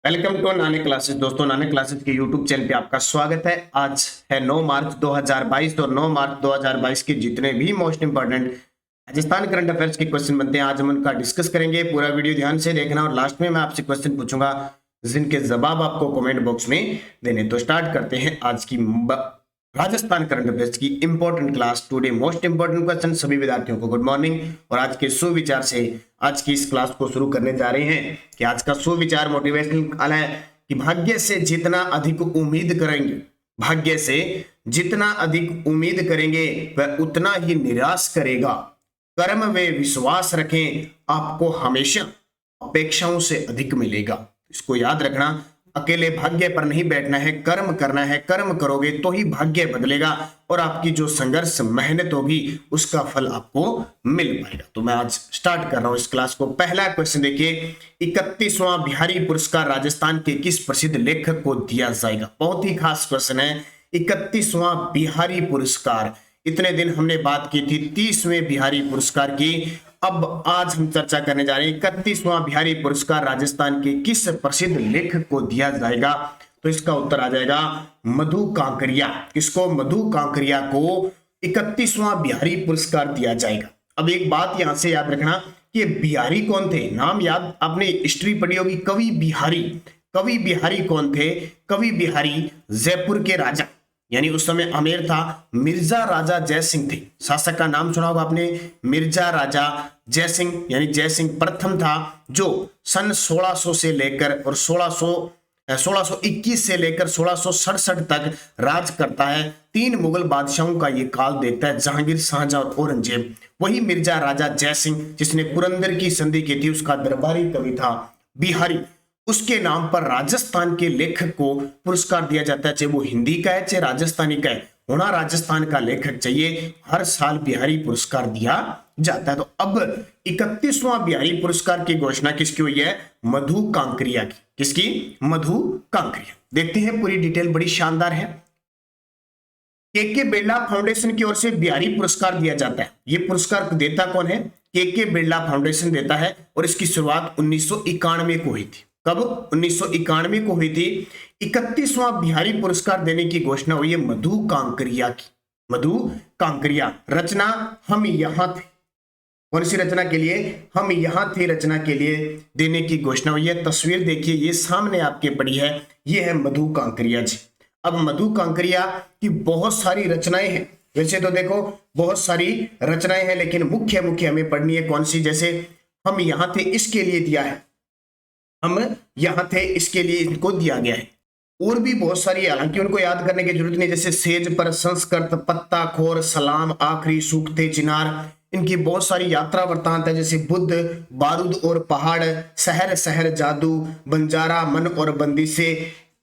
Welcome to Nanak classes. दोस्तों, Nanak classes के YouTube channel पे आपका स्वागत है। आज है 9 मार्च 2022 और 9 मार्च 2022 के जितने भी most important Rajasthan current affairs के क्वेश्चन बनते हैं, आज हम उनका डिस्कस करेंगे। पूरा वीडियो ध्यान से देखना और लास्ट में मैं आपसे क्वेश्चन पूछूंगा जिनके जवाब आपको कमेंट बॉक्स में देने। तो स्टार्ट करते हैं आज की राजस्थान करंट अफेयर्स की important class. Today most important question. सभी विद्यार्थियों को गुड मॉर्निंग और आज के सुविचार से आज की इस क्लास को शुरू करने जा रहे हैं कि आज का सुविचार मोटिवेशनल काल है कि भाग्य से जितना अधिक उम्मीद करेंगे, भाग्य से जितना अधिक उम्मीद करेंगे वह उतना ही निराश करेगा। कर्म में विश्वास रखें, आपको हमेशा अपेक्षाओं से अधिक मिलेगा। इसको याद रखना, अकेले भाग्य पर नहीं बैठना है, कर्म करना है। कर्म करोगे तो ही भाग्य बदलेगा और आपकी जो संघर्ष मेहनत होगी उसका फल आपको मिल पाएगा। तो मैं आज स्टार्ट कर रहा हूं इस क्लास को। पहला क्वेश्चन देखिए, 31वां बिहारी पुरस्कार राजस्थान के किस प्रसिद्ध लेखक को दिया जाएगा? बहुत ही खास क्वेश्चन है। 31वां बिहारी पुरस्कार, इतने दिन हमने बात की थी 30वें बिहारी पुरस्कार की, अब आज हम चर्चा करने जा रहे हैं 31वां बिहारी पुरस्कार राजस्थान के किस प्रसिद्ध लेखक को दिया जाएगा? तो इसका उत्तर आ जाएगा मधु कांकरिया। किसको? मधु कांकरिया को 31वां बिहारी पुरस्कार दिया जाएगा। अब एक बात यहां से याद रखना कि बिहारी कौन थे? नाम याद, आपने हिस्ट्री पढ़ी होगी। कवि बिहारी, कवि बिहारी कौन थे? कवि बिहारी जयपुर के राजा, यानी उस समय अमेर था, मिर्जा राजा जय सिंह थे। शासक का नाम सुना होगा आपने, मिर्जा राजा जय सिंह, यानी जय सिंह प्रथम था जो सन 1600 से लेकर और 1621 से लेकर 1667 तक राज करता है। 3 मुगल बादशाहों का ये काल देखता है, जहांगीर, शाहजहां और औरंगजेब। वही मिर्जा राजा जय सिंह जिसने पुरंदर की संधि की थी, उसका दरबारी कवि था बिहारी। उसके नाम पर राजस्थान के लेखक को पुरस्कार दिया जाता है, चाहे वो हिंदी का है चाहे राजस्थानी का है, होना राजस्थान का लेखक चाहिए। हर साल बिहारी पुरस्कार दिया जाता है। तो अब 31वां बिहारी पुरस्कार की घोषणा किसकी हुई है? मधु कांकरिया की। किसकी? मधु कांकरिया। देखते हैं पूरी डिटेल, बड़ी शानदार है। के बिरला फाउंडेशन की ओर से बिहारी पुरस्कार दिया जाता है। ये पुरस्कार देता कौन है? के बिरला फाउंडेशन देता है और इसकी शुरुआत 1991 को हुई थी। कब? 1991 को हुई थी। 31वां बिहारी पुरस्कार देने की घोषणा हुई है मधु कांकरिया की। मधु कांकरिया। रचना हम यहां थे। कौन सी रचना के लिए? हम यहां थे रचना के लिए देने की घोषणा हुई है। तस्वीर देखिए, ये सामने आपके पड़ी है, ये है मधु कांकरिया जी। अब मधु कांकरिया की बहुत सारी रचनाएं हैं। वैसे तो देखो बहुत सारी रचनाएं हैं, लेकिन मुख्य मुख्य हमें पढ़नी है कौन सी? जैसे हम यहां थे इसके लिए दिया है, हम यहां थे इसके लिए इनको दिया गया है। और भी बहुत सारी, हालांकि उनको याद करने की जरूरत नहीं, जैसे सेज पर संस्कृत, पत्ता खोर, सलाम, आखिरी, सूखते चिनार, इनकी बहुत सारी यात्रा वृत्तांत है। जैसे बुद्ध, बारूद और पहाड़, शहर शहर जादू, बंजारा, मन और बंदिशे,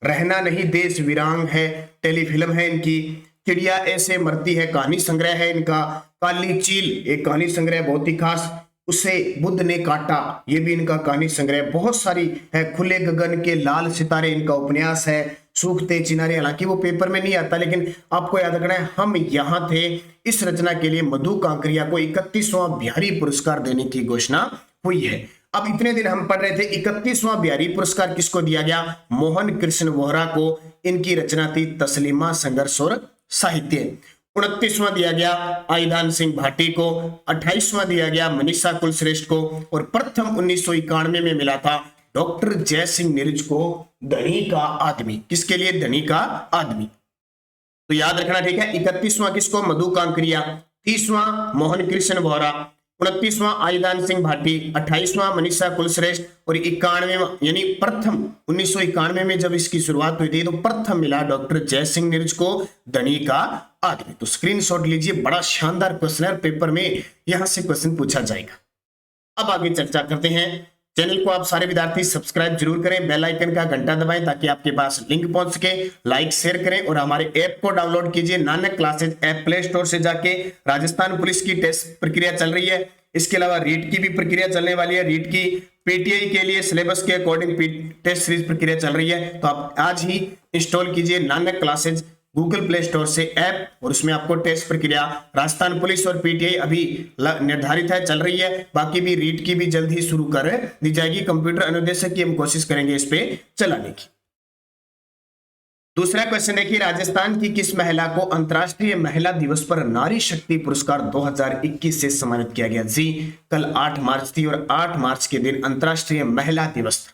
रहना नहीं देश वीरांग है, टेलीफिल्म है इनकी, चिड़िया ऐसे मरती है, कहानी संग्रह है इनका, काली चील एक कहानी संग्रह बहुत ही खास, उसे बुद्ध ने काटा, ये भी इनका कहानी संग्रह बहुत सारी है, खुले गगन के लाल सितारे इनका उपन्यास है, सूखते चिनारे, हालांकि वो पेपर में नहीं आता लेकिन आपको याद रखना है। हम यहां थे इस रचना के लिए मधु कांकरिया को 31वां बिहारी पुरस्कार देने की घोषणा हुई है। अब इतने दिन हम पढ़ रहे थे 31वां बिहारी पुरस्कार किसको दिया गया? मोहन कृष्ण वोहरा को। इनकी रचना थी तस्लीमा संघर्ष और साहित्य। 29वां दिया गया आईदान सिंह भाटी को। 28वां दिया गया मनीषा कुलश्रेष्ठ को और प्रथम 1991 में मिला था डॉक्टर जय सिंह नीरज को, धनी का आदमी। किसके लिए? धनी का आदमी। तो याद रखना, ठीक है। 31वां किसको? मधु कांकरिया। 30वां मोहन कृष्ण वोहरा, 29वां आईदान सिंह भाटी, 28वां मनीषा कुलश्रेष्ठ और 91वां यानी प्रथम 1991 में जब इसकी शुरुआत हुई थी तो प्रथम मिला डॉक्टर जय सिंह नीरज को, धनी का आदमी। तो स्क्रीनशॉट लीजिए, बड़ा शानदार क्वेश्चन है, पेपर में यहां से क्वेश्चन पूछा जाएगा। अब आगे चर्चा करते हैं। चैनल को आप सारे विद्यार्थी सब्सक्राइब जरूर करें, बेल आइकन का घंटा दबाएं ताकि आपके पास लिंक पहुंच सके, लाइक शेयर करें और हमारे ऐप को डाउनलोड कीजिए। Nanak classes app play store से जाके। राजस्थान पुलिस की टेस्ट प्रक्रिया चल रही है, इसके अलावा रीट की भी प्रक्रिया चलने वाली है। रीट की पीटीआई के लिए सिलेबस के अकॉर्डिंग टेस्ट सीरीज प्रक्रिया चल रही है, तो आप आज ही इंस्टॉल कीजिए Nanak classes Google play store से ऐप, और उसमें आपको टेस्ट प्रक्रिया राजस्थान पुलिस और पीटीआई अभी निर्धारित है, चल रही है। बाकी भी रीट की भी जल्द ही शुरू कर दी जाएगी। कंप्यूटर अनुदेशक की हम कोशिश करेंगे इस पे चलाने की। दूसरा क्वेश्चन देखिए, राजस्थान की किस महिला को अंतर्राष्ट्रीय महिला दिवस पर नारी शक्ति पुरस्कार 2021 से सम्मानित किया गया? जी, कल 8 मार्च थी और 8 मार्च के दिन अंतर्राष्ट्रीय महिला दिवस था।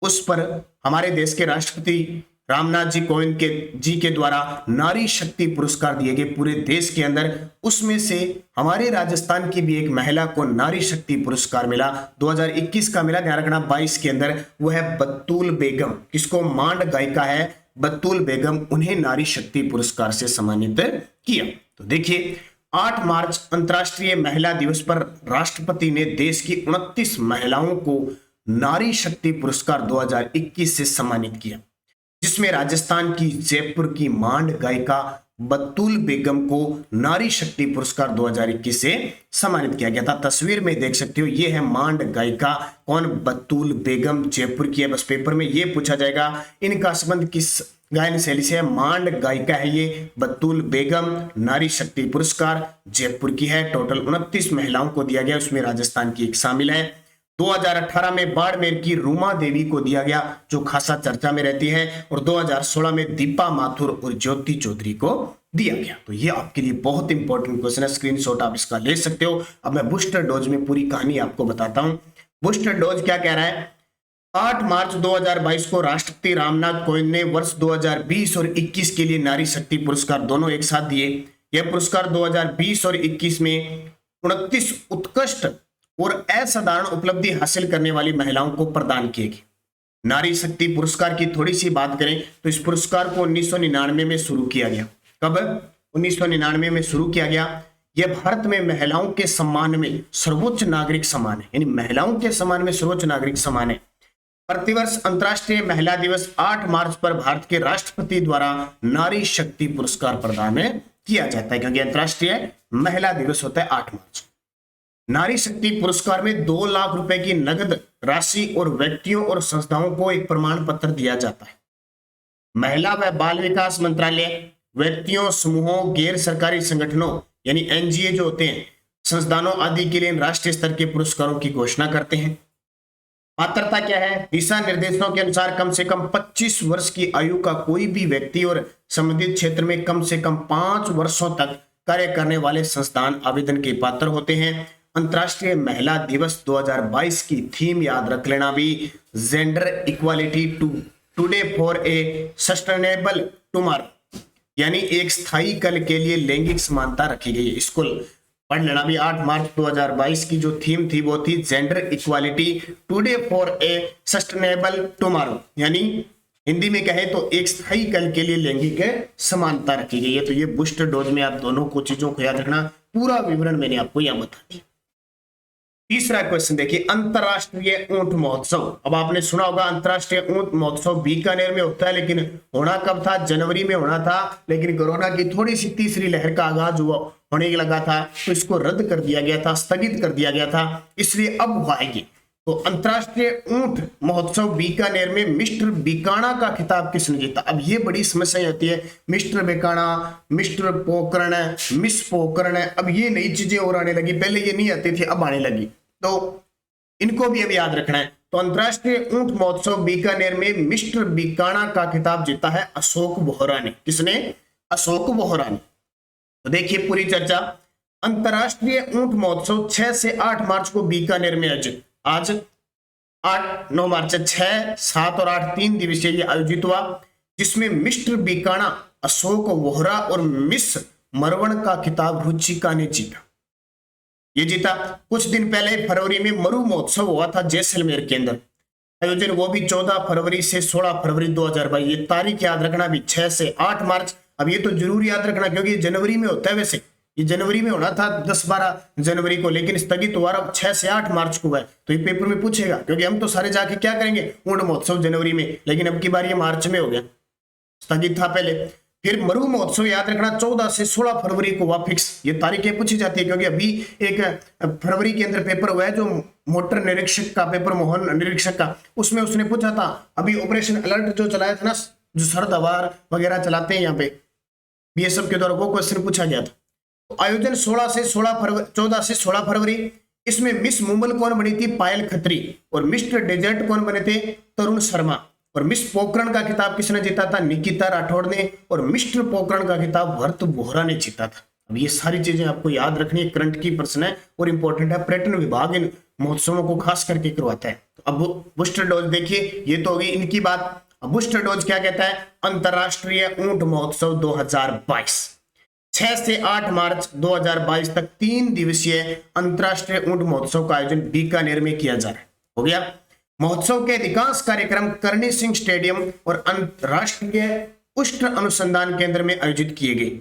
उस पर हमारे देश के राष्ट्रपति रामनाथ जी कोविंद के द्वारा नारी शक्ति पुरस्कार दिए गए पूरे देश के अंदर। उसमें से हमारे राजस्थान की भी एक महिला को नारी शक्ति पुरस्कार मिला, 2021 का मिला, ध्यान रखना 22 के अंदर। वो है बत्तूल बेगम, किसको? मांड गायिका है बत्तूल बेगम, उन्हें नारी शक्ति पुरस्कार से सम्मानित किया। तो देखिए 8 मार्च अंतर्राष्ट्रीय महिला दिवस पर राष्ट्रपति ने देश की 29 महिलाओं को नारी शक्ति पुरस्कार 2021 से सम्मानित किया, जिसमें राजस्थान की जयपुर की मांड गायिका बत्तूल बेगम को नारी शक्ति पुरस्कार 2021 से सम्मानित किया गया था। तस्वीर में देख सकते हो, ये है मांड गायिका, कौन? बत्तूल बेगम, जयपुर की है। बस पेपर में ये पूछा जाएगा इनका संबंध किस गायन शैली से है। मांड गायिका है ये बत्तूल बेगम, नारी शक्ति पुरस्कार जयपुर की है। टोटल 29 महिलाओं को दिया गया, उसमें राजस्थान की एक शामिल है। 2018 में बाड़मेर की रूमा देवी को दिया गया, जो खासा चर्चा में रहती है, और 2016 में दीपा माथुर और ज्योति चौधरी को दिया गया। तो ये आपके लिए बहुत इंपॉर्टेंट क्वेश्चन है, स्क्रीनशॉट आप इसका ले सकते हो। अब मैं बूस्टर डोज में पूरी कहानी आपको बताता हूं। बूस्टर डोज क्या कह रहा है? 8 मार्च 2022 को राष्ट्रपति रामनाथ कोविंद ने वर्ष 2020 और 21 के लिए नारी शक्ति पुरस्कार दोनों एक साथ दिए। यह पुरस्कार 2020 और 21 में 29 उत्कृष्ट और असाधारण उपलब्धि हासिल करने वाली महिलाओं को प्रदान किए गए। नारी शक्ति पुरस्कार की थोड़ी सी बात करें तो इस पुरस्कार को 1999 में शुरू किया गया। कब? 1999 में शुरू किया गया। यह भारत में महिलाओं के सम्मान में सर्वोच्च नागरिक सम्मान है, यानी महिलाओं के सम्मान में सर्वोच्च नागरिक सम्मान है। प्रतिवर्ष अंतर्राष्ट्रीय महिला दिवस 8 मार्च पर भारत के राष्ट्रपति द्वारा नारी शक्ति पुरस्कार प्रदान किया जाता है, क्योंकि अंतर्राष्ट्रीय महिला दिवस होता है 8 मार्च। नारी शक्ति पुरस्कार में 2 लाख रुपए की नगद राशि और व्यक्तियों और संस्थाओं को एक प्रमाण पत्र दिया जाता है। महिला व बाल विकास मंत्रालय व्यक्तियों, समूहों, गैर सरकारी संगठनों यानी एनजीओ जो होते हैं, संस्थानों आदि के लिए राष्ट्रीय स्तर के पुरस्कारों की घोषणा करते हैं। पात्रता क्या है? दिशा निर्देशों के अनुसार कम से कम 25 वर्ष की आयु का कोई भी व्यक्ति और संबंधित क्षेत्र में कम से कम 5 वर्षों तक कार्य करने वाले संस्थान आवेदन के पात्र होते हैं। अंतर्राष्ट्रीय महिला दिवस 2022 की थीम याद रख लेना भी, gender equality today for a sustainable tomorrow, यानी एक स्थायी कल के लिए लैंगिक समानता रखी गई है। इसको पढ़ लेना भी। 8 मार्च 2022 की जो थीम थी वो थी gender equality today for a sustainable tomorrow, यानी हिंदी में कहे तो एक स्थायी कल के लिए लैंगिक समानता रखी गई है। तो ये बूस्टर डोज में आप दोनों को चीजों को याद रखना, पूरा विवरण मैंने आपको यहाँ बता दिया। तीसरा क्वेश्चन देखिए, अंतरराष्ट्रीय ऊंट महोत्सव। अब आपने सुना होगा अंतरराष्ट्रीय ऊंट महोत्सव बीकानेर में होता है, लेकिन होना कब था? जनवरी में होना था, लेकिन कोरोना की थोड़ी सी तीसरी लहर का आगाज होने लगा था, तो इसको रद्द कर दिया गया था, स्थगित कर दिया गया था, इसलिए अब वो आएगी। तो अंतरराष्ट्रीय ऊंट महोत्सव बीकानेर में मिस्टर बीकाणा का खिताब किसने जीता? अब ये बड़ी समस्या होती है, mister Bikana, mister Pokaran, miss Pokaran, अब ये नई चीजें और आने लगी, पहले ये नहीं आती थी, अब आने लगी, तो इनको भी अब याद रखना है। तो अंतरराष्ट्रीय ऊंट महोत्सव बीकानेर में मिस्टर बीकाणा का खिताब जीता है अशोक बोहरा ने। किसने? अशोक बोहरा ने। तो देखिए पूरी चर्चा। अंतरराष्ट्रीय ऊंट महोत्सव 6 से 8 मार्च को बीकानेर में आयोजित, आज 8-9 मार्च 6, 7 और 8 3 दिवसीय आयोजित हुआ, जिसमें मिस्टर बीकाणा, अशोक वोहरा और मिस मरवण का खिताब रुचिका ने जीता। ये जीता। कुछ दिन पहले फरवरी में मरु महोत्सव हुआ था जैसलमेर के अंदर, आयोजन वो भी 14 फरवरी से 16 फरवरी 2022। ये तारीख याद रखना भी, 6 से 8 मार्च। अब ये तो जरूर याद रखना क्योंकि ये जनवरी में होता है, वैसे ये जनवरी में होना था 10-12 जनवरी को, लेकिन स्थगित हुआ अब 6 से 8 मार्च को है। तो ये पेपर में पूछेगा, क्योंकि हम तो सारे जाके क्या करेंगे, ऊंट महोत्सव जनवरी में, लेकिन अब की बार ये मार्च में हो गया, स्थगित था पहले। फिर मरु महोत्सव याद रखना 14 से 16 फरवरी को हुआ फिक्स। ये तारीखें पूछी जाती है क्योंकि अभी एक फरवरी के अंदर पेपर हुआ है जो मोटर निरीक्षक का पेपर, मोहन निरीक्षक का, उसमें उसने पूछा था अभी ऑपरेशन अलर्ट जो चलाया था ना, जो सर्द हवा वगैरह चलाते हैं यहाँ पे, बीएसएफ के द्वारा वो क्वेश्चन पूछा गया था। तो आयोजन 14 से 16 फरवरी। इसमें मिस मुंबल कौन बनी थी? पायल खत्री। और मिस्टर डेजर्ट कौन बने थे? तरुण शर्मा। और मिस पोखरण का खिताब किसने जीता था? निकिता राठौड़ ने। और मिस्टर पोखरण का खिताब भरत बोहरा ने जीता था। अब ये सारी चीजें आपको याद रखनी है, करंट की प्रश्न है और इंपॉर्टेंट है। पर्यटन विभाग इन महोत्सवों को खास करके करवाता है। तो अब बूस्टर डोज देखिए, ये तो होगी इनकी बात। अब बूस्टर डोज क्या कहता है? अंतरराष्ट्रीय ऊंट महोत्सव 2022, 6 से 8 मार्च 2022 तक 3 दिवसीय अंतरराष्ट्रीय ऊंट महोत्सव का आयोजन बीकानेर में किया जा रहा है। हो गया। महोत्सव के अधिकांश कार्यक्रम करणी सिंह स्टेडियम और अंतरराष्ट्रीय उष्ण अनुसंधान केंद्र में आयोजित किए गए।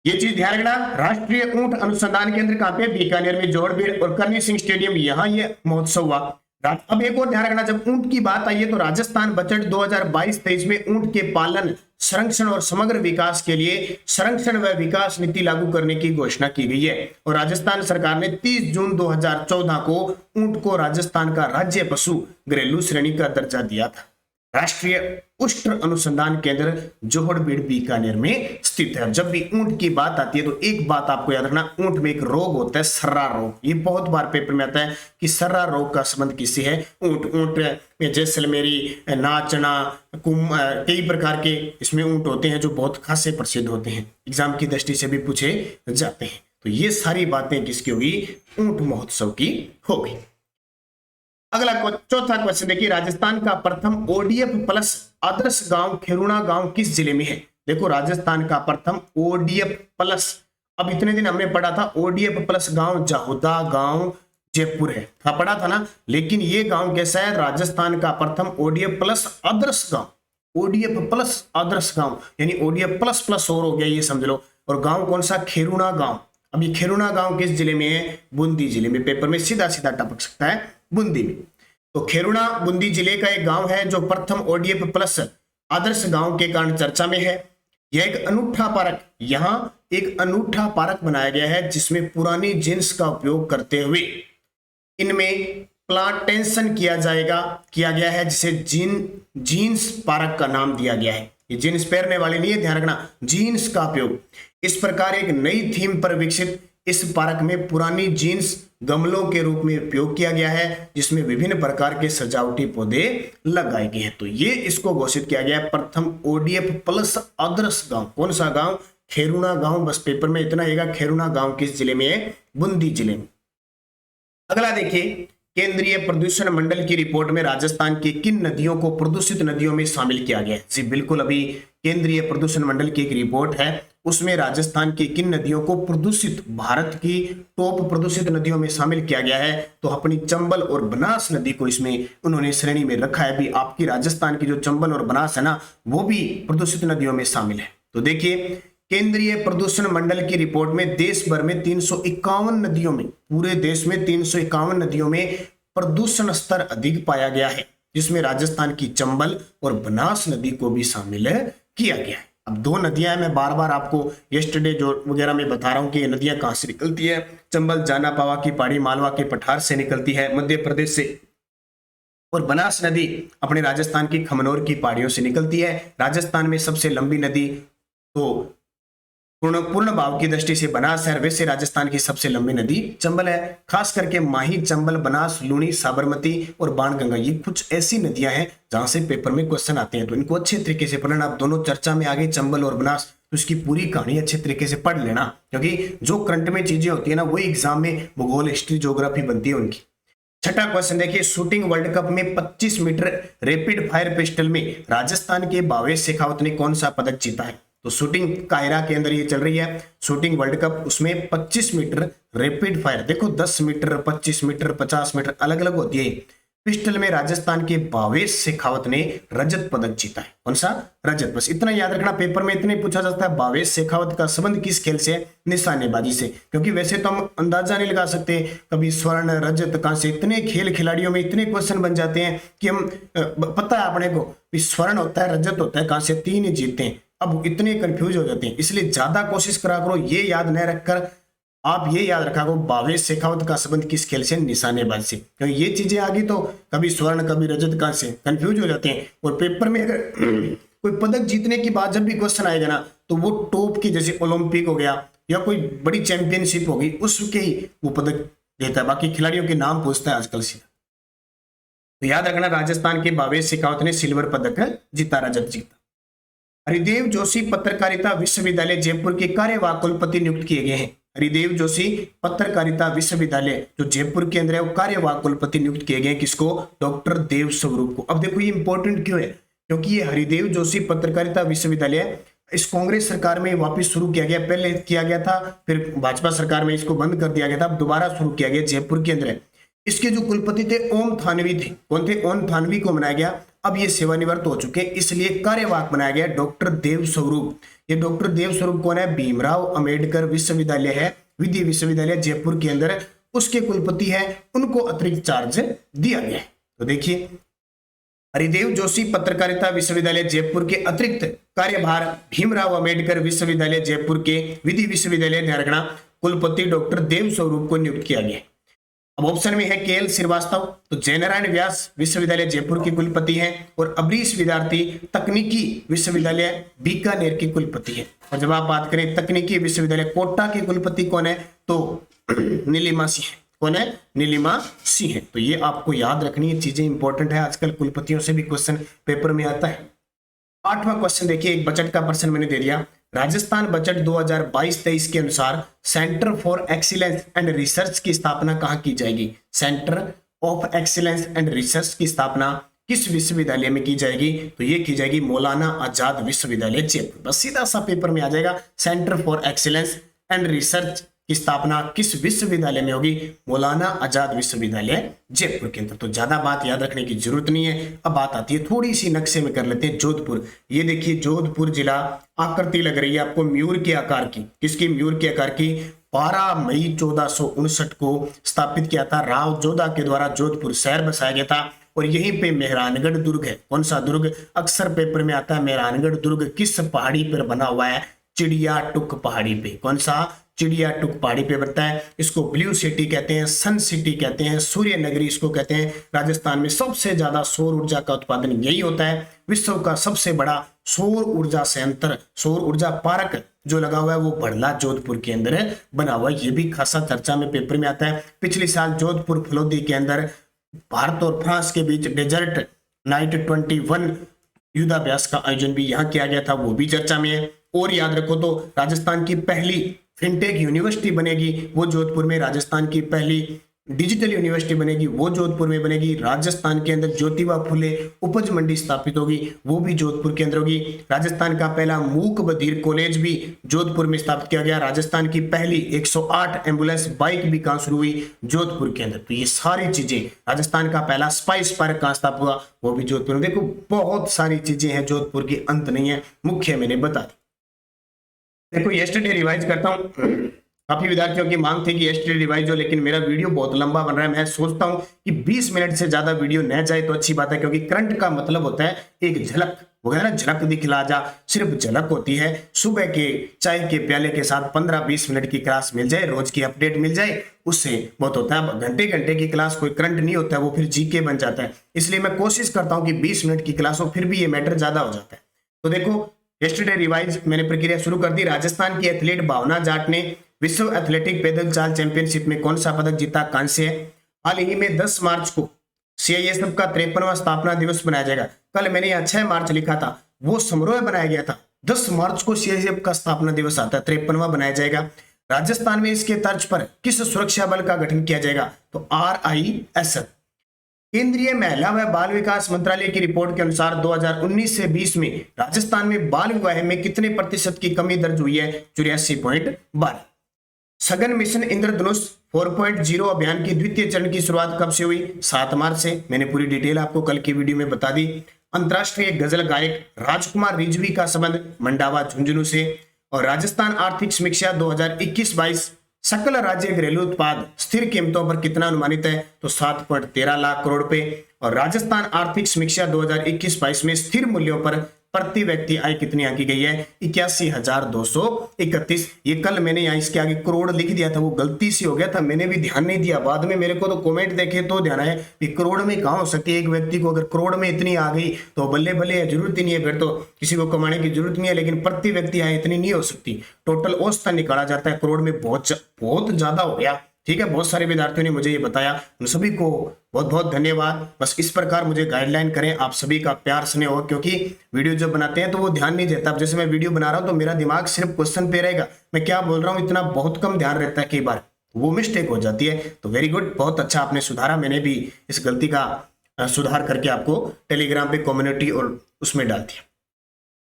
ये चीज ध्यान रखना, राष्ट्रीय ऊंट अनुसंधान केंद्र कहां पे? बीकानेर में, जोड़बीड़। और करणी सिंह स्टेडियम, यहां ये महोत्सव हुआ। अब एक और ध्यान रखना, जब ऊंट की बात आई है तो राजस्थान बजट 2022-23 में ऊंट के पालन, संरक्षण और समग्र विकास के लिए संरक्षण व विकास नीति लागू करने की घोषणा की गई है। और राजस्थान सरकार ने 30 जून 2014 को ऊंट को राजस्थान का राज्य पशु घरेलू श्रेणी का दर्जा दिया था। राष्ट्रीय उष्ण अनुसंधान केंद्र जोहड़बीड़ बीकानेर में स्थित है। जब भी ऊंट की बात आती है तो एक बात आपको याद रखना, ऊंट में एक रोग होता है सर्रा रोग। ये बहुत बार पेपर में आता है कि सर्रा रोग का संबंध किससे है? ऊंट में जैसलमेरी, नाचना, कई प्रकार के इसमें ऊंट होते हैं जो बहुत खासे प्रसिद्ध होते हैं, एग्जाम की दृष्टि से भी पूछे जाते हैं। तो ये सारी बातें किसकी होगी? ऊंट महोत्सव की होगी। अगला चौथा क्वेश्चन देखिए, राजस्थान का प्रथम ओडीएफ प्लस आदर्श गांव खेरुणा गांव किस जिले में है? देखो, राजस्थान का प्रथम ओडीएफ प्लस, अब इतने दिन हमने पढ़ा था ओडीएफ प्लस गांव जाहुदा गांव जयपुर है, पढ़ा था ना। लेकिन ये गांव कैसा है? राजस्थान का प्रथम ओडीएफ प्लस आदर्श गांव, ओडीएफ प्लस आदर्श गांव, यानी ओडीएफ प्लस प्लस और हो गया, ये समझ लो। और गांव कौन सा? खेरुणा गांव। अब ये खेरुणा गांव किस जिले में है? बूंदी जिले में। पेपर में सीधा सीधा टपक सकता है, बूंदी में। तो खेरुणा बूंदी जिले का एक गांव है जो प्रथम ओडीएफ प्लस आदर्श गांव के कारण चर्चा में है। यह एक अनूठा पार्क, यहां एक अनूठा पार्क बनाया गया है जिसमें पुरानी जीन्स का उपयोग करते हुए इनमें प्लांटेशन किया गया है, जिसे जीन्स पार्क का नाम दिया गया है। ये जीन्स पहनने वाले नहीं है, ध्यान रखना, जीन्स का उपयोग। इस प्रकार एक नई थीम पर विकसित इस पार्क में पुरानी जीन्स गमलों के रूप में उपयोग किया गया है, जिसमें विभिन्न प्रकार के सजावटी पौधे लगाए गए हैं। तो ये इसको घोषित किया गया है प्रथम ओडीएफ प्लस आदर्श गांव। कौन सा गांव? खेरुणा गांव। बस पेपर में इतना आएगा, खेरुणा गांव किस जिले में है? बूंदी जिले में। अगला देखिए, केंद्रीय प्रदूषण मंडल की रिपोर्ट में राजस्थान की किन नदियों को प्रदूषित नदियों में शामिल किया गया है? जी बिल्कुल, अभी केंद्रीय प्रदूषण मंडल की एक रिपोर्ट है, उसमें राजस्थान की किन नदियों को प्रदूषित, भारत की टॉप प्रदूषित नदियों में शामिल किया गया है। तो अपनी चंबल और बनास नदी को इसमें उन्होंने श्रेणी में रखा है। भी आपकी राजस्थान की जो चंबल और बनास है ना, वो भी प्रदूषित नदियों में शामिल है। तो देखिए, केंद्रीय प्रदूषण मंडल की रिपोर्ट में देश भर में 351 नदियों में, पूरे देश में 351 नदियों में प्रदूषण स्तर अधिक पाया गया है, जिसमें राजस्थान की चंबल और बनास नदी को भी शामिल किया गया है। अब दो नदियां हैं, मैं बार बार आपको यस्टरडे जो वगैरह में बता रहा हूं कि ये नदियां कहां से निकलती है। चंबल जाना पावा की पहाड़ी, मालवा के पठार से निकलती है, मध्य प्रदेश से। और बनास नदी अपने राजस्थान की खमनोर की पहाड़ियों से निकलती है। राजस्थान में सबसे लंबी नदी तो पूर्ण भाव की दृष्टि से बनास है, वैसे राजस्थान की सबसे लंबी नदी चंबल है। खास करके माही, चंबल, बनास, लूणी, साबरमती और बाणगंगा, ये कुछ ऐसी नदियां हैं जहां से पेपर में क्वेश्चन आते हैं। तो इनको अच्छे तरीके से पढ़ना। आप दोनों चर्चा में आगे चंबल और बनास, तो उसकी पूरी कहानी अच्छे तरीके से पढ़ लेना, क्योंकि जो करंट में चीजें होती है ना, वही एग्जाम में भूगोल, हिस्ट्री, ज्योग्राफी बनती है उनकी। छठा क्वेश्चन देखिए, शूटिंग वर्ल्ड कप में 25 मीटर रैपिड फायर पिस्टल में राजस्थान के भावेश शेखावत ने कौन सा पदक जीता है? तो शूटिंग कायरा के अंदर ये चल रही है शूटिंग वर्ल्ड कप, उसमें 25 मीटर रैपिड फायर, देखो 10 मीटर, 25 मीटर, 50 मीटर अलग अलग होती है। पिस्टल में राजस्थान के भावेश शेखावत ने रजत पदक जीता है। कौन सा? रजत। बस इतना याद रखना, पेपर में इतने पूछा जाता है भावेश शेखावत का संबंध किस खेल से? निशानेबाजी से। क्योंकि वैसे तो हम अंदाजा नहीं लगा सकते कभी स्वर्ण, रजत, कांस्य, इतने खेल खिलाड़ियों में इतने क्वेश्चन बन जाते हैं कि हम पता है अपने को स्वर्ण होता है, रजत होता है, कांस्य, 3 ही जीतते हैं। अब इतने कंफ्यूज हो जाते हैं, इसलिए ज्यादा कोशिश करा करो ये याद न रखकर आप ये याद रखा करो भावेश शेखावत का संबंध किस खेल से? निशानेबाजी से। क्योंकि ये चीजें आ गई तो कभी स्वर्ण, कभी रजत, कांस्य, कंफ्यूज हो जाते हैं। और पेपर में अगर कोई पदक जीतने की बात जब भी क्वेश्चन आएगा ना, तो वो टॉप की, जैसे ओलंपिक हो गया या कोई बड़ी चैंपियनशिप होगी, उसके ही वो पदक देता है। बाकी खिलाड़ियों के नाम पूछता है आजकल सीधा। तो याद रखना, राजस्थान के भावेश शेखावत ने सिल्वर पदक जीता, रजत जीता। हरिदेव जोशी पत्रकारिता विश्वविद्यालय जयपुर के कार्यवाहक कुलपति नियुक्त किए गए हैं। हरिदेव जोशी पत्रकारिता विश्वविद्यालय जो जयपुर के अंदर है, वो कार्यवाहक कुलपति नियुक्त किए गए। किसको? डॉक्टर देव स्वरूप को। अब देखो ये इंपॉर्टेंट क्यों है, क्योंकि ये हरिदेव जोशी पत्रकारिता विश्वविद्यालय इस कांग्रेस सरकार में वापस शुरू किया गया। पहले किया गया था, फिर भाजपा सरकार में इसको बंद कर दिया गया था, अब दोबारा शुरू किया गया जयपुर के अंदर। इसके जो कुलपति थे ओम थानवी थे। कौन थे? ओम थानवी को बनाया गया। अब ये सेवानिवृत्त हो चुके, इसलिए कार्यवाहक बनाया गया डॉक्टर देव स्वरूप। ये डॉक्टर देव स्वरूप कौन है? भीमराव अंबेडकर विश्वविद्यालय है, विधि विश्वविद्यालय जयपुर के अंदर, उसके कुलपति है, उनको अतिरिक्त चार्ज दिया गया है। तो देखिए, हरिदेव जोशी पत्रकारिता विश्वविद्यालय जयपुर के अतिरिक्त कार्यभार भीमराव अंबेडकर विश्वविद्यालय जयपुर के विधि विश्वविद्यालय ध्यान, कुलपति डॉक्टर देव स्वरूप को नियुक्त किया गया। अब ऑप्शन में है केएल श्रीवास्तव, तो जयनारायण व्यास विश्वविद्यालय जयपुर के कुलपति हैं, और अबरीश विद्यार्थी तकनीकी विश्वविद्यालय बीकानेर के कुलपति हैं। और जब आप बात करें तकनीकी विश्वविद्यालय कोटा के कुलपति कौन है, तो नीलिमा सिंह। कौन है? नीलिमा सिंह है। तो ये आपको याद रखनी है, चीजें इंपॉर्टेंट है, आजकल कुलपतियों से भी क्वेश्चन पेपर में आता है। 8वां क्वेश्चन देखिए, एक बजट का पर्सन मैंने दे दिया। राजस्थान बजट 2022-23 के अनुसार centre for excellence and research की स्थापना कहाँ की जाएगी? Centre of excellence and research की स्थापना किस विश्वविद्यालय में की जाएगी? तो ये की जाएगी मौलाना आजाद विश्वविद्यालय जयपुर। बस सीधा सा पेपर में आ जाएगा, centre for excellence and research की स्थापना किस विश्वविद्यालय में होगी? मौलाना आजाद विश्वविद्यालय जयपुर के अंदर। तो ज्यादा बात याद रखने की जरूरत नहीं है। अब बात आती है थोड़ी सी नक्शे में कर लेते हैं जोधपुर। ये देखिए जोधपुर जिला, आकृति लग रही है आपको मयूर के आकार की। किसकी? मयूर के आकार की। 12 मई 1459 को स्थापित किया था। राव जोधा के द्वारा जोधपुर शहर बसाया गया था, और यहीं पे मेहरानगढ़ दुर्ग है। कौन सा दुर्ग? अक्सर पेपर में आता है मेहरानगढ़ दुर्ग किस पहाड़ी पर बना हुआ है? चिड़िया टुक पहाड़ी पे। कौन सा? चिड़िया टुक पहाड़ी पे बनता है। इसको ब्लू सिटी कहते हैं, सन सिटी कहते हैं, सूर्य नगरी इसको कहते हैं। राजस्थान में सबसे ज्यादा सौर ऊर्जा का उत्पादन यही होता है। विश्व का सबसे बड़ा सौर ऊर्जा संयंत्र, सौर ऊर्जा पार्क जो लगा हुआ है, वो बड़ला जोधपुर के अंदर बना हुआ है। ये भी खासा चर्चा में पेपर में आता है। पिछले साल जोधपुर फलोदी के अंदर भारत और फ्रांस के बीच डेजर्ट नाइट 21 युद्धाभ्यास का आयोजन भी यहाँ किया गया था, वो भी चर्चा में है। और याद रखो तो राजस्थान की पहली फिनटेक यूनिवर्सिटी बनेगी, वो जोधपुर में। राजस्थान की पहली डिजिटल यूनिवर्सिटी बनेगी, वो जोधपुर में बनेगी। राजस्थान के अंदर ज्योतिबा फुले उपज मंडी स्थापित होगी, वो भी जोधपुर के अंदर होगी। राजस्थान का पहला मूक बधिर कॉलेज भी जोधपुर में स्थापित किया गया। राजस्थान की पहली 108 एम्बुलेंस बाइक भी कहां शुरू हुई? जोधपुर के अंदर। तो ये सारी चीजें, राजस्थान का पहला स्पाइस पार्क कहां स्थापित हुआ? वो भी जोधपुर में। देखो बहुत सारी चीजें हैं जोधपुर की, अंत नहीं है, मुख्य मैंने बता दी। देखो यस्टरडे रिवाइज करता हूँ। काफी विद्यार्थियों की मांग थी कि यस्टरडे रिवाइज हो, लेकिन मेरा वीडियो बहुत लंबा बन रहा है। मैं सोचता हूँ कि 20 मिनट से ज्यादा वीडियो न जाए तो अच्छी बात है, क्योंकि करंट का मतलब होता है एक झलक, वो कहते हैं ना झलक दिखला जा, सिर्फ झलक होती है। सुबह के चाय के प्याले के साथ 15-20 मिनट की क्लास मिल जाए, रोज की अपडेट मिल जाए, उससे बहुत होता है। घंटे घंटे की क्लास कोई करंट नहीं होता है, वो फिर जीके बन जाता है। इसलिए मैं कोशिश करता हूँ कि 20 मिनट की क्लास हो, फिर भी ये मैटर ज्यादा हो जाता है। तो देखो यस्टरडे रिवाइज मैंने प्रक्रिया शुरू कर दी। राजस्थान की एथलीट भावना जाट ने विश्व एथलेटिक पैदल चाल चैंपियनशिप में कौन सा पदक जीता? कांस्य है। हाल ही में 10 मार्च को सीआईएसएफ का 53वां स्थापना दिवस मनाया जाएगा। कल मैंने यहाँ 6 मार्च लिखा था, वो समारोह बनाया गया था। 10 मार्च को सीआईएसएफ का स्थापना दिवस आता है, 53वां बनाया जाएगा। राजस्थान में इसके तर्ज पर किस सुरक्षा बल का गठन किया जाएगा? तो RISF। केंद्रीय महिला व बाल विकास मंत्रालय की रिपोर्ट के अनुसार 2019 से 20 में राजस्थान में बाल विवाह में कितने प्रतिशत की कमी दर्ज हुई है? 84.12। सघन मिशन इंद्रधनुष 4.0 अभियान की द्वितीय चरण की शुरुआत कब से हुई? 7 मार्च से। मैंने पूरी डिटेल आपको कल की वीडियो में बता दी। अंतरराष्ट्रीय गजल गायक राजकुमार रिजवी का संबंध मंडावा झुंझुनू से। और राजस्थान आर्थिक समीक्षा 2021-22 सकल राज्य घरेलू उत्पाद स्थिर कीमतों पर कितना अनुमानित है? तो 7.13 लाख करोड़ रुपए। और राजस्थान आर्थिक समीक्षा 2021-22 में स्थिर मूल्यों पर प्रति व्यक्ति आय कितनी आंकी गई है? 81,231। ये कल मैंने यहाँ इसके आगे करोड़ लिख दिया था, वो गलती से हो गया था, मैंने भी ध्यान नहीं दिया। बाद में मेरे को तो कमेंट देखे तो ध्यान आया कि करोड़ में कहाँ हो सकती है, एक व्यक्ति को अगर करोड़ में इतनी आ गई तो बल्ले बल्ले है, जरूरत ही नहीं है, फिर तो किसी को कमाने की जरूरत नहीं है। लेकिन प्रति व्यक्ति आय इतनी नहीं हो सकती, टोटल औसतन निकाला जाता है, करोड़ में बहुत ज्यादा हो गया। ठीक है, बहुत सारे विद्यार्थियों ने मुझे ये बताया, उन सभी को बहुत बहुत धन्यवाद। बस इस प्रकार मुझे गाइडलाइन करें, आप सभी का प्यार स्नेह हो, क्योंकि वीडियो जब बनाते हैं तो वो ध्यान नहीं देता। अब जैसे मैं वीडियो बना रहा हूं तो मेरा दिमाग सिर्फ क्वेश्चन पे रहेगा, मैं क्या बोल रहा हूं इतना बहुत कम ध्यान रहता है, कई बार वो मिस्टेक हो जाती है। तो वेरी गुड, बहुत अच्छा आपने सुधारा, मैंने भी इस गलती का सुधार करके आपको टेलीग्राम पे कम्युनिटी और उसमें डाल दिया।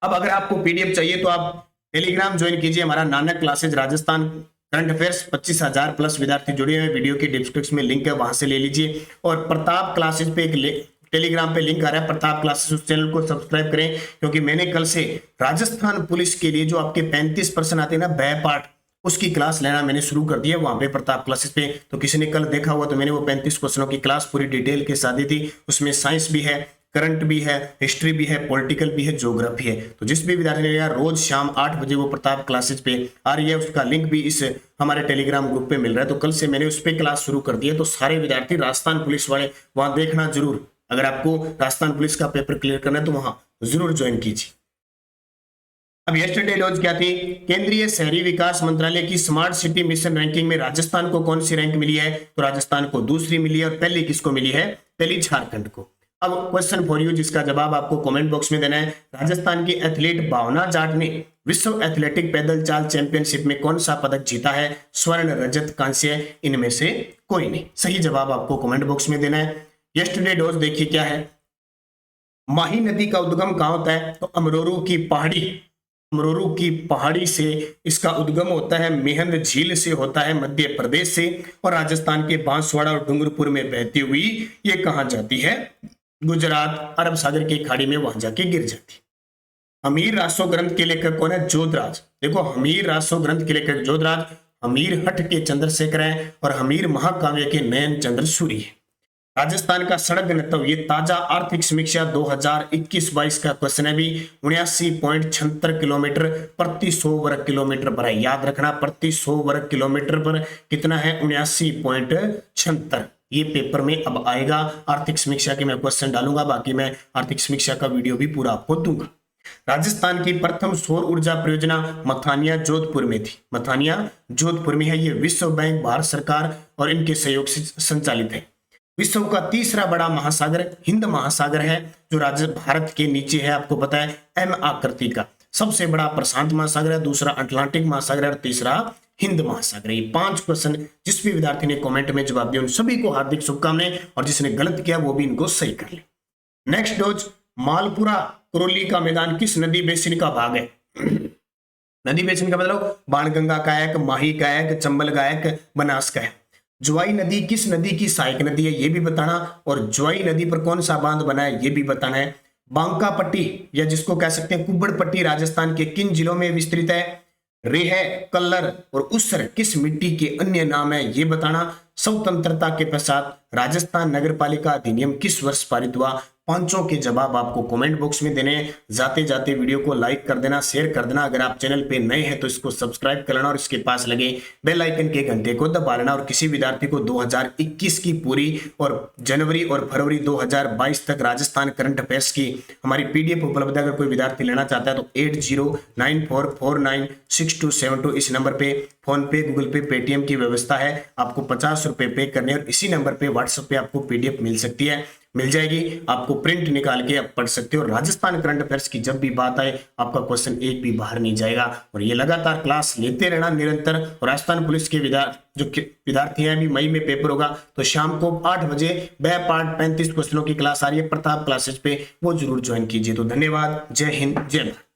अब अगर आपको पीडीएफ चाहिए तो आप टेलीग्राम ज्वाइन कीजिए, हमारा Nanak classes Rajasthan current affairs 25,000 plus विद्यार्थी जुड़े हुए हैं, वीडियो की डिस्क्रिप्शन में लिंक है, वहां से ले लीजिए। और प्रताप क्लासेज पे एक टेलीग्राम पे लिंक आ रहा है, प्रताप क्लासेज, उस चैनल को सब्सक्राइब करें, क्योंकि मैंने कल से राजस्थान पुलिस के लिए जो आपके 35% आते हैं ना बैक पार्ट, उसकी क्लास लेना मैंने शुरू कर दिया वहां पे प्रताप क्लासेस पे। तो किसी ने कल देखा हुआ तो मैंने वो 35 क्वेश्चनों की क्लास पूरी डिटेल के साथ दी थी। उसमें साइंस भी है, करंट भी है, हिस्ट्री भी है, पॉलिटिकल भी है, ज्योग्राफी है। तो जिस भी विद्यार्थी ने लिया, रोज शाम 8 बजे वो प्रताप क्लासेज पे आ रही है, उसका लिंक भी इस हमारे टेलीग्राम ग्रुप पे मिल रहा है। तो कल से मैंने उस पर क्लास शुरू कर दी है, तो सारे विद्यार्थी राजस्थान पुलिस वाले वहां देखना जरूर। अगर आपको राजस्थान पुलिस का पेपर क्लियर करना है तो वहां जरूर ज्वाइन कीजिए। अब यस्टरडे न्यूज क्या थी? केंद्रीय शहरी विकास मंत्रालय की स्मार्ट सिटी मिशन रैंकिंग में राजस्थान को कौन सी रैंक मिली है? तो राजस्थान को दूसरी मिली है, और पहली किसको मिली है? पहली झारखंड को। अब क्वेश्चन फॉर यू, जिसका जवाब आपको कमेंट बॉक्स में देना है। राजस्थान की एथलीट भावना जाट ने विश्व एथलेटिक पैदल चाल चैंपियनशिप में कौन सा पदक जीता है? स्वर्ण, रजत, कांस्य, इनमें से कोई नहीं। सही जवाब आपको कमेंट बॉक्स में देना है। यस्टरडे डोज देखिए क्या है। माही नदी का उद्गम कहां होता है? तो अमरोरू की पहाड़ी से इसका उद्गम होता है, मेहंद झील से होता है, मध्य प्रदेश से, और राजस्थान के बांसवाड़ा और डूंगरपुर में बहती हुई ये कहां जाती है? गुजरात, अरब सागर की खाड़ी में वहां जाके गिर जाती। हमीर रासो ग्रंथ के लेखक कौन है? जोधराज। देखो, हमीर रासो ग्रंथ के लेखक जोधराज, हमीर हट के चंद्रशेखर है, और हमीर महाकाव्य के नयन चंद्र सूरी है। राजस्थान का सड़क घनत्व, ये ताजा आर्थिक समीक्षा 2021-22 का क्वेश्चन है भी, 79.76 किलोमीटर प्रति 100 वर्ग किलोमीटर पर है। याद रखना, प्रति 100 वर्ग किलोमीटर पर कितना है? 79.76। ये पेपर में अब आएगा, आर्थिक समीक्षा के मैं क्वेश्चन डालूंगा, बाकी मैं आर्थिक समीक्षा का वीडियो भी पूरा आपको दूंगा। राजस्थान की प्रथम सौर ऊर्जा परियोजना मथानिया जोधपुर में थी। मथानिया जोधपुर में है। ये विश्व बैंक, भारत सरकार और इनके सहयोग से संचालित है। विश्व का तीसरा बड़ा महासागर हिंद महासागर है, जो राज्य भारत के नीचे है, आपको पता है, एम आकृति का। सबसे बड़ा प्रशांत महासागर है, दूसरा अटलांटिक महासागर है, और तीसरा हिंद महासागर। ये 5 क्वेश्चन जिस भी विद्यार्थी ने कमेंट में जवाब दिया उन सभी को हार्दिक शुभकामनाएं, और जिसने गलत किया वो भी इनको सही कर ले। नेक्स्ट डोज, मालपुरा कुरोली का मैदान किस नदी बेसिन का भाग है? नदी बेसिन का मतलब बाणगंगा का एक, माही का एक, चंबल का एक, बनास का है। ज्वाई नदी किस नदी की सहायक नदी है ये भी बताना, और ज्वाई नदी पर कौन सा बांध बना है ये भी बताना है। बांका पट्टी, या जिसको कह सकते हैं कुब्बड़ पट्टी, राजस्थान के किन जिलों में विस्तृत है? रेह, कल्लर और उसर किस मिट्टी के अन्य नाम है ये बताना। स्वतंत्रता के पश्चात राजस्थान नगरपालिका अधिनियम किस वर्ष पारित हुआ? पांचों के जवाब आपको कमेंट बॉक्स में देने। जाते जाते वीडियो को लाइक कर देना, शेयर कर देना। अगर आप चैनल पे नए हैं तो इसको सब्सक्राइब कर लेना, और इसके पास लगे बेल आइकन के घंटे को दबा लेना। और किसी विद्यार्थी को 2021 की पूरी और जनवरी और फरवरी 2022 तक राजस्थान करंट अफेयर्स की हमारी पीडीएफ उपलब्ध है, अगर कोई विद्यार्थी लेना चाहता है तो 8094496272 इस नंबर पे फोन पे, गूगल पे, पेटीएम की व्यवस्था है। आपको 50 रुपए पे करने, और इसी नंबर पे व्हाट्सएप पे आपको पीडीएफ मिल जाएगी। आपको प्रिंट निकाल के आप पढ़ सकते हो। राजस्थान करंट अफेयर्स की जब भी बात आए आपका क्वेश्चन एक भी बाहर नहीं जाएगा। और ये लगातार क्लास लेते रहना निरंतर। और राजस्थान पुलिस के विद्यार्थी हैं, अभी मई में पेपर होगा, तो शाम को 8 बजे ब पार्ट 35 क्वेश्चनों की क्लास आ रही है प्रताप क्लासेज पे, वो जरूर ज्वाइन कीजिए। तो धन्यवाद, जय हिंद, जय भारत।